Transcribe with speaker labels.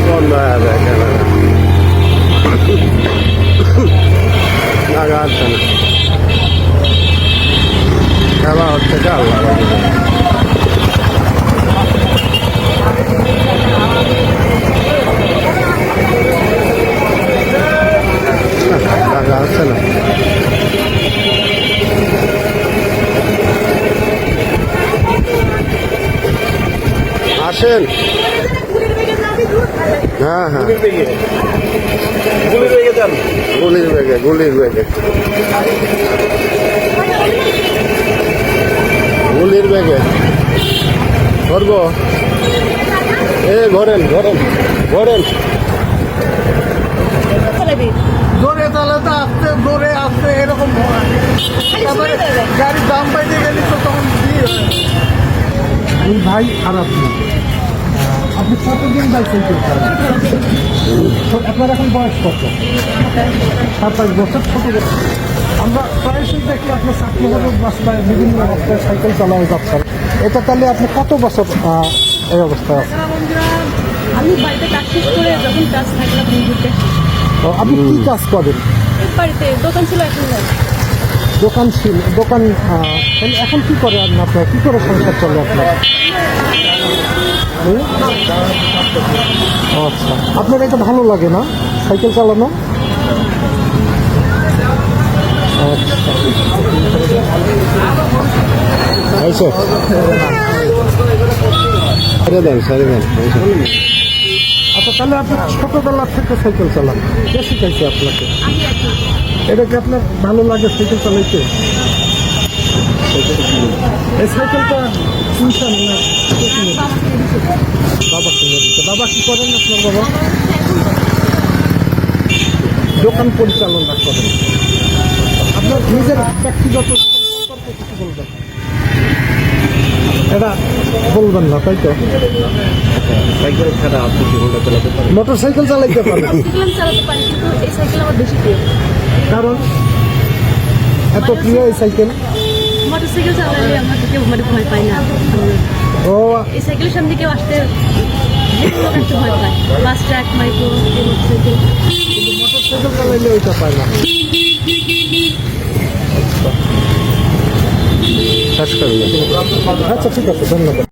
Speaker 1: বন্ধ হয়ে যায় ক্যামেরা, লাগা হচ্ছে না, খেলা হচ্ছে কি আল্লাহ লাগা হচ্ছে না। আসেন, হ্যাঁ হ্যাঁ, গুলির বেগে, গুলির বেগে, গুলির বেগে ধরবো। এ ঘোরেন ঘোরেন ঘোরেন,
Speaker 2: জোরে চালাতে আসতে জোরে আসতে এরকম হয়। তারপরে গাড়ির দাম পাইতে গেলে তো তখন ওই ভাই আর আপনি কতদিন বাইসাইকেল করেন? আপনার এখন বয়স কত? 27 বছর। ছোট বছর আমরা প্রায়শই দেখি আপনার চাকরি রাস্তায় বিভিন্ন রাস্তায় সাইকেল চালানো যাচ্ছেন। এটা তাহলে আপনি কত বছর এই অবস্থায় আছেন?
Speaker 3: আমি বাড়িতে কাজ শেষ করে যখন কাজ থাকলাম বন্ধুতে।
Speaker 2: আপনি কি কাজ করেন?
Speaker 3: বাড়িতে দোকান ছিল, এখন নাই।
Speaker 2: দোকান ছিল, দোকান তাহলে এখন কি করে আপনার, কি করে সংসার চলে আপনার? আচ্ছা, আপনার এটা ভালো লাগে না সাইকেল চালানো?
Speaker 1: আচ্ছা ছেড়ে দেন, ছেড়ে দেন।
Speaker 2: আচ্ছা, তাহলে আপনি ছোটবেলা থেকে সাইকেল চালান, কে শিখাইছে আপনাকে? এটা কি আপনার ভালো লাগে সাইকেল চালাইতে? এই সাইকেলটা কিনছেন না বাবা কিনে দিচ্ছে? বাবা কি করেন আপনার বাবা? দোকান পরিচালনা করেন। আপনার নিজের ব্যক্তিগত সম্পর্কে কিছু বলবেন? এটা বলবেন না, তাই তো?
Speaker 1: সাইকেল ছাড়া আপনি কি বলতে চালাতে পারেন?
Speaker 2: মোটর সাইকেল চালাইতে পারেন?
Speaker 3: সাইকেল চালাতে পারি, কিন্তু এই সাইকেল আমার বেশি প্রিয়।
Speaker 2: কারণ এত প্রিয় এই সাইকেল?
Speaker 3: মোটর সাইকেল চালালে আমরা কেউ ভয় পাই না।
Speaker 2: ও
Speaker 3: এই সাইকেলের সামনে কেউ আসতে একটা ভয় পায়। Bus truck, micro, motor cycle.
Speaker 2: Motor cycle চালাইলে ওইটা পায় না।
Speaker 1: শেষ করবেন?
Speaker 2: আচ্ছা, ঠিক আছে, ধন্যবাদ।